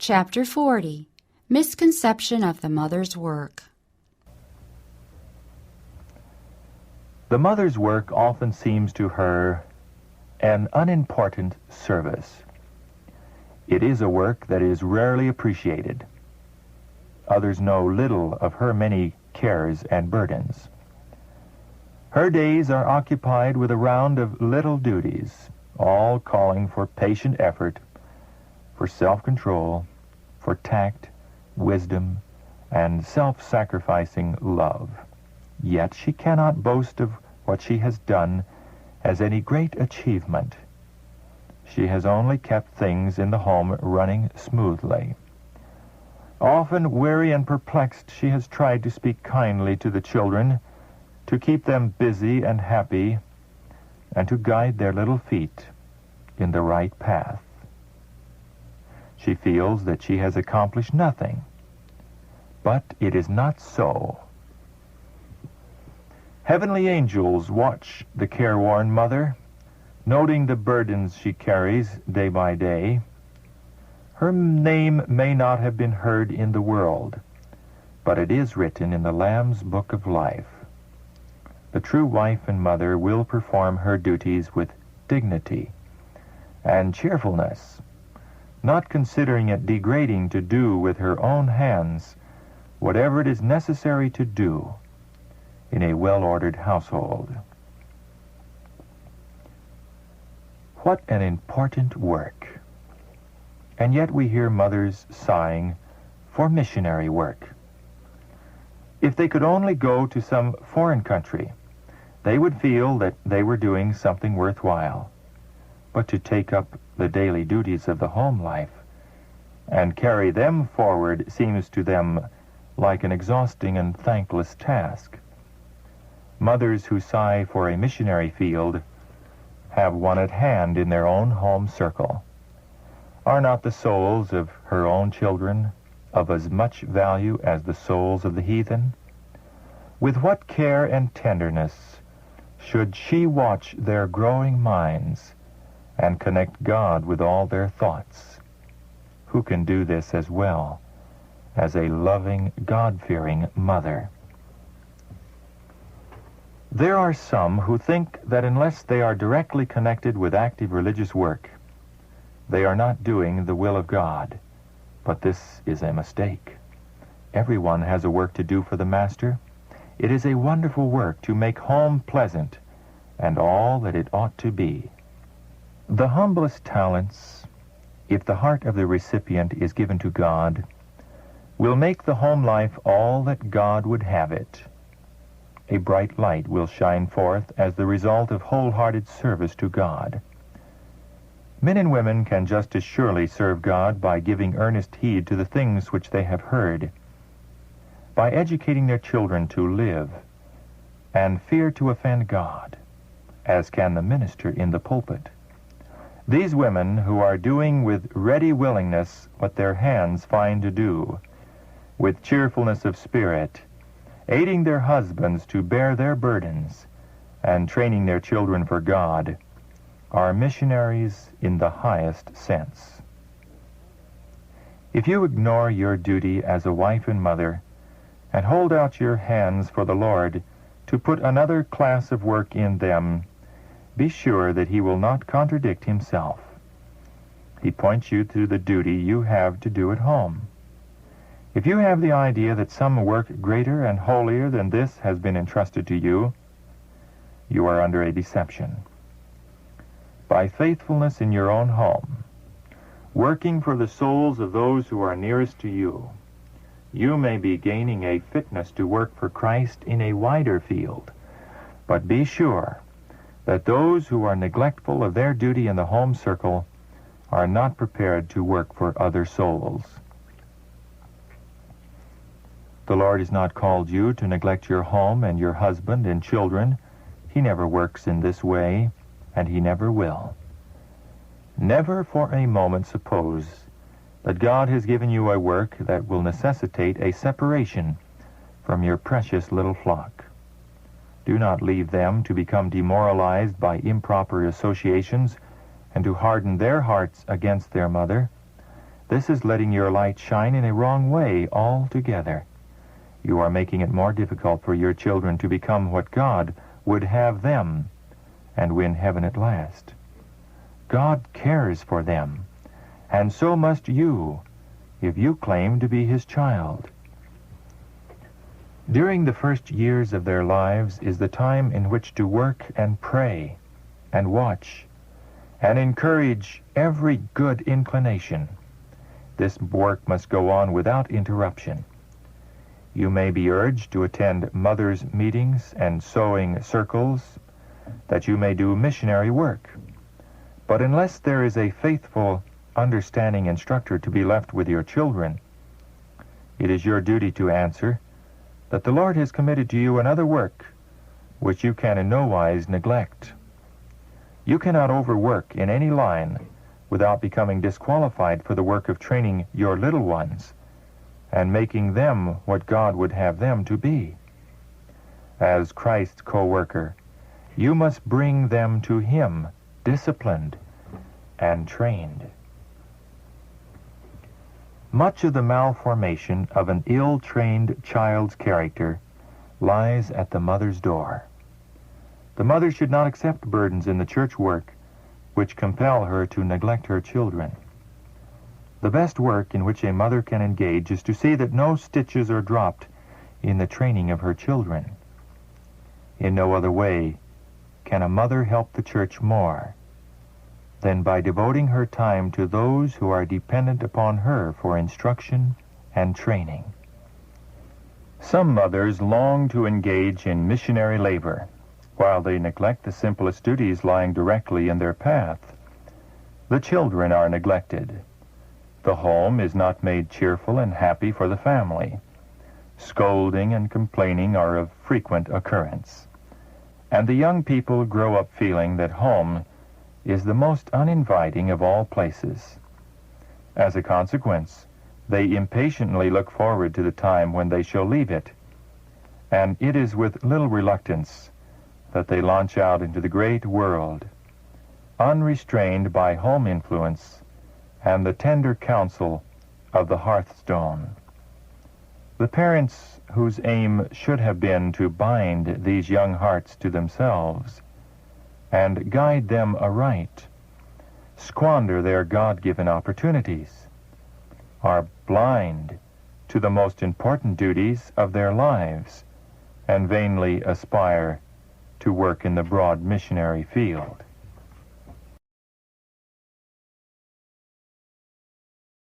Chapter 40. Misconception of the Mother's Work. The mother's work often seems to her an unimportant service. It is a work that is rarely appreciated. Others know little of her many cares and burdens. Her days are occupied with a round of little duties, all calling for patient effort, for self-control, for tact, wisdom, and self-sacrificing love. Yet she cannot boast of what she has done as any great achievement. She has only kept things in the home running smoothly. Often weary and perplexed, she has tried to speak kindly to the children, to keep them busy and happy, and to guide their little feet in the right path. She feels that she has accomplished nothing, but it is not so. Heavenly angels watch the careworn mother, noting the burdens she carries day by day. Her name may not have been heard in the world, but it is written in the Lamb's Book of Life. The true wife and mother will perform her duties with dignity and cheerfulness, not considering it degrading to do with her own hands whatever it is necessary to do in a well-ordered household. What an important work! And yet we hear mothers sighing for missionary work. If they could only go to some foreign country, they would feel that they were doing something worthwhile. But to take up the daily duties of the home life and carry them forward seems to them like an exhausting and thankless task. Mothers who sigh for a missionary field have one at hand in their own home circle. Are not the souls of her own children of as much value as the souls of the heathen? With what care and tenderness should she watch their growing minds and connect God with all their thoughts? Who can do this as well as a loving, God-fearing mother? There are some who think that unless they are directly connected with active religious work, they are not doing the will of God. But this is a mistake. Everyone has a work to do for the Master. It is a wonderful work to make home pleasant and all that it ought to be. The humblest talents, if the heart of the recipient is given to God, will make the home life all that God would have it. A bright light will shine forth as the result of wholehearted service to God. Men and women can just as surely serve God by giving earnest heed to the things which they have heard, by educating their children to live and fear to offend God, as can the minister in the pulpit. These women who are doing with ready willingness what their hands find to do, with cheerfulness of spirit, aiding their husbands to bear their burdens, and training their children for God, are missionaries in the highest sense. If you ignore your duty as a wife and mother, and hold out your hands for the Lord to put another class of work in them, be sure that he will not contradict himself. He points you to the duty you have to do at home. If you have the idea that some work greater and holier than this has been entrusted to you, you are under a deception. By faithfulness in your own home, working for the souls of those who are nearest to you, you may be gaining a fitness to work for Christ in a wider field. But be sure that those who are neglectful of their duty in the home circle are not prepared to work for other souls. The Lord has not called you to neglect your home and your husband and children. He never works in this way, and he never will. Never for a moment suppose that God has given you a work that will necessitate a separation from your precious little flock. Do not leave them to become demoralized by improper associations and to harden their hearts against their mother. This is letting your light shine in a wrong way altogether. You are making it more difficult for your children to become what God would have them and win heaven at last. God cares for them, and so must you if you claim to be His child. During the first years of their lives is the time in which to work and pray and watch and encourage every good inclination. This work must go on without interruption. You may be urged to attend mothers' meetings and sewing circles, that you may do missionary work. But unless there is a faithful, understanding instructor to be left with your children, it is your duty to answer that the Lord has committed to you another work which you can in no wise neglect. You cannot overwork in any line without becoming disqualified for the work of training your little ones and making them what God would have them to be. As Christ's co-worker, you must bring them to Him, disciplined and trained. Much of the malformation of an ill-trained child's character lies at the mother's door. The mother should not accept burdens in the church work which compel her to neglect her children. The best work in which a mother can engage is to see that no stitches are dropped in the training of her children. In no other way can a mother help the church more than by devoting her time to those who are dependent upon her for instruction and training. Some mothers long to engage in missionary labor, while they neglect the simplest duties lying directly in their path. The children are neglected. The home is not made cheerful and happy for the family. Scolding and complaining are of frequent occurrence. And the young people grow up feeling that home is the most uninviting of all places. As a consequence, they impatiently look forward to the time when they shall leave it, and it is with little reluctance that they launch out into the great world, unrestrained by home influence and the tender counsel of the hearthstone. The parents whose aim should have been to bind these young hearts to themselves and guide them aright, squander their God-given opportunities, are blind to the most important duties of their lives, and vainly aspire to work in the broad missionary field.